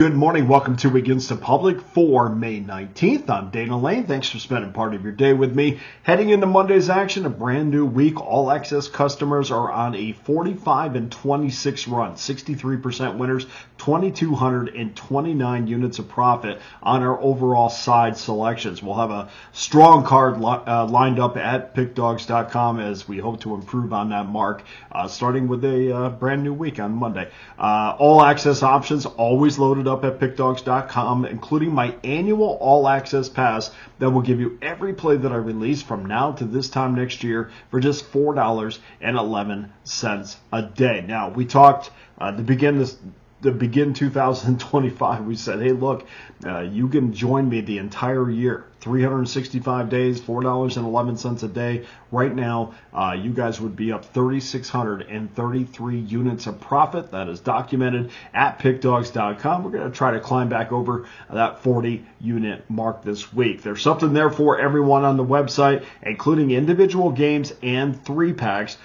Good morning. Welcome to Against the Public for May 19th. I'm Dana Lane. Thanks for spending part of your day with me. Heading into Monday's action, a brand new week. All access customers are on a 45-26 run, 63% winners, 2,229 units of profit on our overall side selections. We'll have a strong card lined up at Pickdawgz.com as we hope to improve on that mark, starting with a brand new week on Monday. All access options always loaded up at Pickdawgz.com, including my annual all-access pass that will give you every play that I release from now to this time next year for just $4.11 a day. Now, we talked to begin 2025, we said, hey, look, you can join me the entire year, 365 days, $4.11 a day. Right now, you guys would be up 3,633 units of profit. That is documented at Pickdawgz.com. We're going to try to climb back over that 40-unit mark this week. There's something there for everyone on the website, including individual games and 3-packs.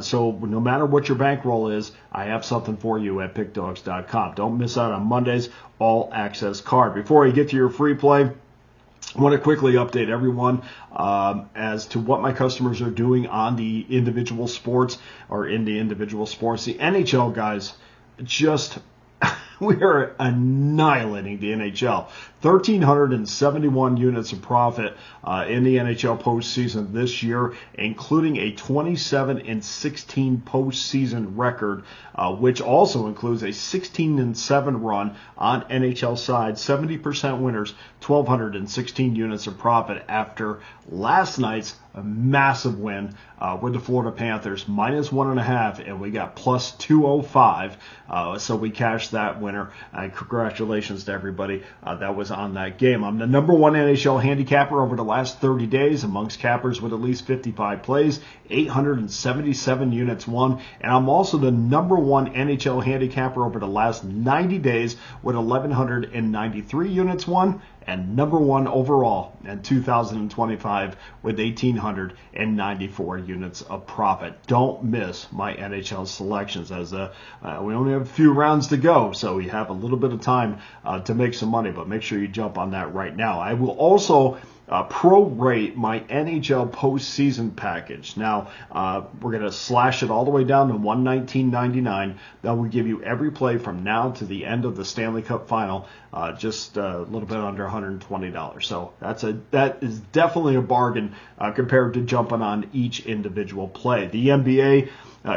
So no matter what your bankroll is, I have something for you at Pickdawgz.com. Don't miss out on Monday's all-access card. Before I get to your free play, I want to quickly update everyone as to what my customers are doing on the individual sports or in the individual sports. The NHL guys just we are annihilating the NHL. 1,371 units of profit in the NHL postseason this year, including a 27-16 postseason record, which also includes a 16-7 run on NHL side, 70% winners, 1,216 units of profit after last night's massive win with the Florida Panthers, -1.5, and we got plus 205. So we cashed that winner. Congratulations to everybody that was on that game. I'm the number one NHL handicapper over the last 30 days amongst cappers with at least 55 plays, 877 units won, and I'm also the number one NHL handicapper over the last 90 days with 1,193 units won, and number one overall in 2025 with 1,894 units of profit. Don't miss my NHL selections, as we only have a few rounds to go, so we have a little bit of time to make some money, but make sure you jump on that right now. I will also prorate my NHL postseason package. Now, we're going to slash it all the way down to $119.99. That will give you every play from now to the end of the Stanley Cup final, just a little bit under $120. So that is definitely a bargain compared to jumping on each individual play. The NBA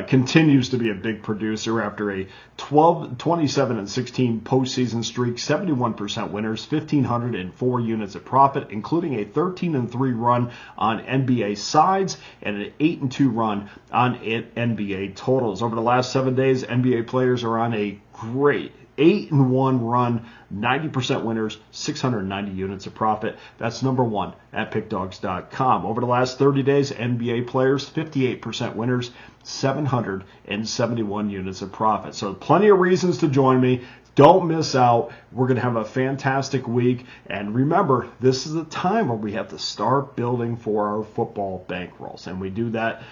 continues to be a big producer after a 27-16 postseason streak, 71% winners, 1,504 units of profit, including a 13-3 run on NBA sides and an 8-2 run on NBA totals. Over the last 7 days, NBA players are on a great 8-1 run, 90% winners, 690 units of profit. That's number one at Pickdawgz.com. Over the last 30 days, NBA players, 58% winners, 771 units of profit. So plenty of reasons to join me. Don't miss out. We're going to have a fantastic week. And remember, this is a time where we have to start building for our football bankrolls. And we do that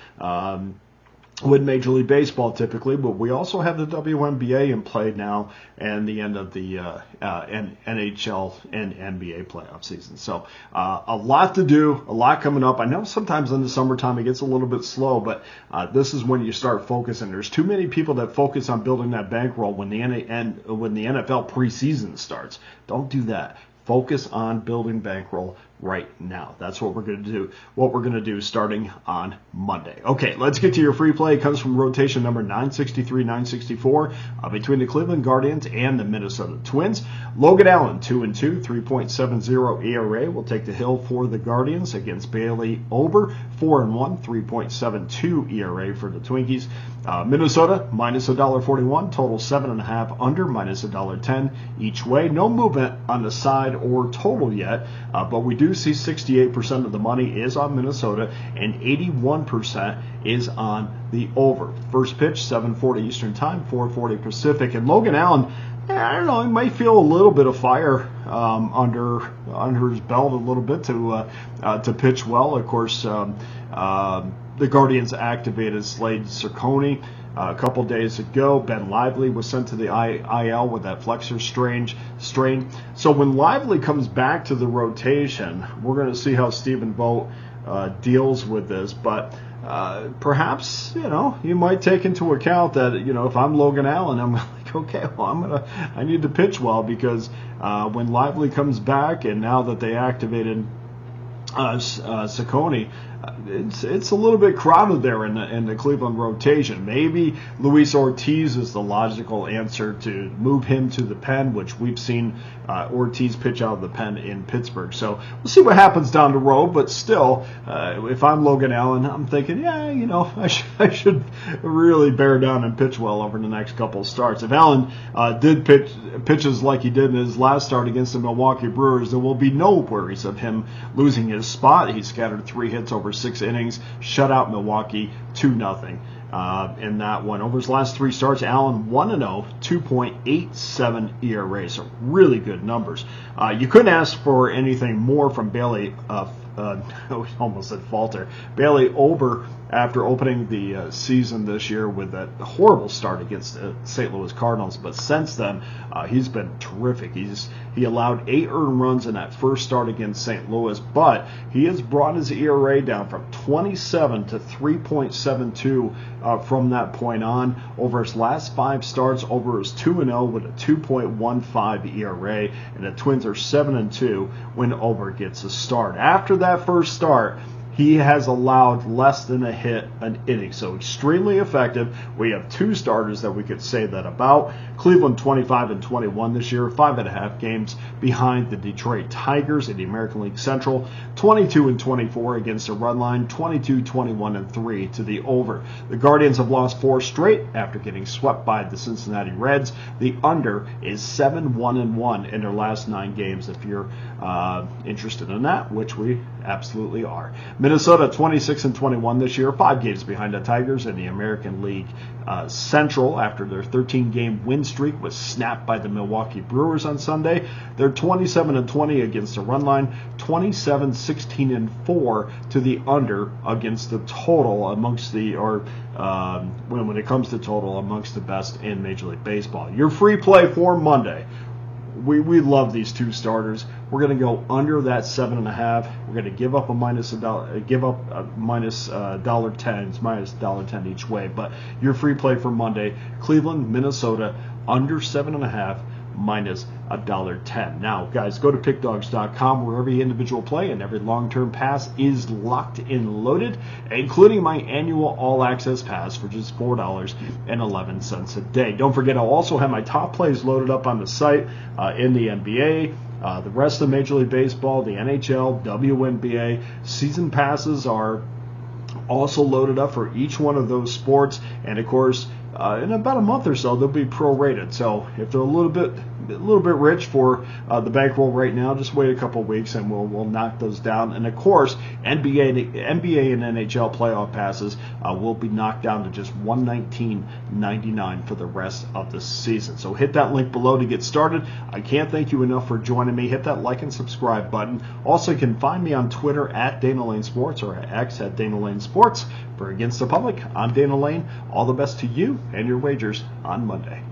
with Major League Baseball typically, but we also have the WNBA in play now and the end of the NHL and NBA playoff season. So a lot to do, a lot coming up. I know sometimes in the summertime it gets a little bit slow, but this is when you start focusing. There's too many people that focus on building that bankroll when the NFL preseason starts. Don't do that. Focus on building bankroll right now. That's what we're going to do. What we're going to do starting on Monday. Okay, let's get to your free play. It comes from rotation number 963-964 between the Cleveland Guardians and the Minnesota Twins. Logan Allen, 2-2, 3.70 ERA. Will take the hill for the Guardians against Bailey Ober, 4-1, 3.72 ERA for the Twinkies. Minnesota, minus $1.41, total 7.5 under, minus $1.10 each way. No movement on the side or total yet, but we do see 68% of the money is on Minnesota and 81% is on the over. First pitch, 7:40 Eastern Time, 4:40 Pacific. And Logan Allen, I don't know, he might feel a little bit of fire under his belt a little bit to pitch well. Of course, the Guardians activated Slade Cerconi a couple days ago. Ben Lively was sent to the IL with that flexor strain. So when Lively comes back to the rotation, we're going to see how Stephen Vogt deals with this. But perhaps, you might take into account that, if I'm Logan Allen, I'm like, okay, well, I need to pitch well, because when Lively comes back, and now that they activated Ciccone, it's a little bit crowded there in the Cleveland rotation. Maybe Luis Ortiz is the logical answer to move him to the pen, which we've seen Ortiz pitch out of the pen in Pittsburgh. So we'll see what happens down the road. But still, if I'm Logan Allen, I'm thinking, I should really bear down and pitch well over the next couple of starts. If Allen did pitches like he did in his last start against the Milwaukee Brewers, there will be no worries of him losing his spot. He scattered 3 hits over 6 innings, shut out Milwaukee 2-0 in that one. Over his last 3 starts, Allen 1-0, 2.87 ERA, so really good numbers. You couldn't ask for anything more from Bailey. Almost said Falter. Bailey Ober, after opening the season this year with that horrible start against the St. Louis Cardinals, but since then he's been terrific. He allowed 8 earned runs in that first start against St. Louis, but he has brought his ERA down from 27 to 3.72 from that point on. Over his last 5 starts, Ober is 2-0 with a 2.15 ERA, and the Twins are 7-2 when Ober gets a start. After that first start, he has allowed less than a hit an inning, so extremely effective. We have 2 starters that we could say that about. Cleveland 25-21 this year, 5.5 games behind the Detroit Tigers in the American League Central, 22-24 against the run line, 22-21-3 to the over. The Guardians have lost 4 straight after getting swept by the Cincinnati Reds. The under is 7-1-1 in their last 9 games, if you're interested in that, which we absolutely are. Minnesota 26-21 this year, 5 games behind the Tigers in the American League Central after their 13-game win streak was snapped by the Milwaukee Brewers on Sunday. They're 27-20 against the run line, 27-16-4 to the under against the total amongst the, when it comes to total, amongst the best in Major League Baseball. Your free play for Monday. We love these 2 starters. We're going to go under that 7.5. We're going to give up a minus $1.10. It's minus $1.10 each way. But your free play for Monday: Cleveland, Minnesota, under 7.5, minus $1.10. Now, guys, go to pickdawgz.com, where every individual play and every long-term pass is locked and loaded, including my annual all-access pass for just $4.11 a day. Don't forget, I'll also have my top plays loaded up on the site in the NBA, the rest of Major League Baseball, the NHL, WNBA. Season passes are also loaded up for each one of those sports, and of course, in about a month or so, they'll be prorated. So if they're a little bit rich for the bankroll right now, just wait a couple weeks and we'll knock those down. And of course, NBA and NHL playoff passes will be knocked down to just $119.99 for the rest of the season. So hit that link below to get started. I can't thank you enough for joining me. Hit that like and subscribe button. Also, you can find me on Twitter at Dana Lane Sports, or X at Dana Lane Sports. For Against the Public, I'm Dana Lane. All the best to you and your wagers on Monday.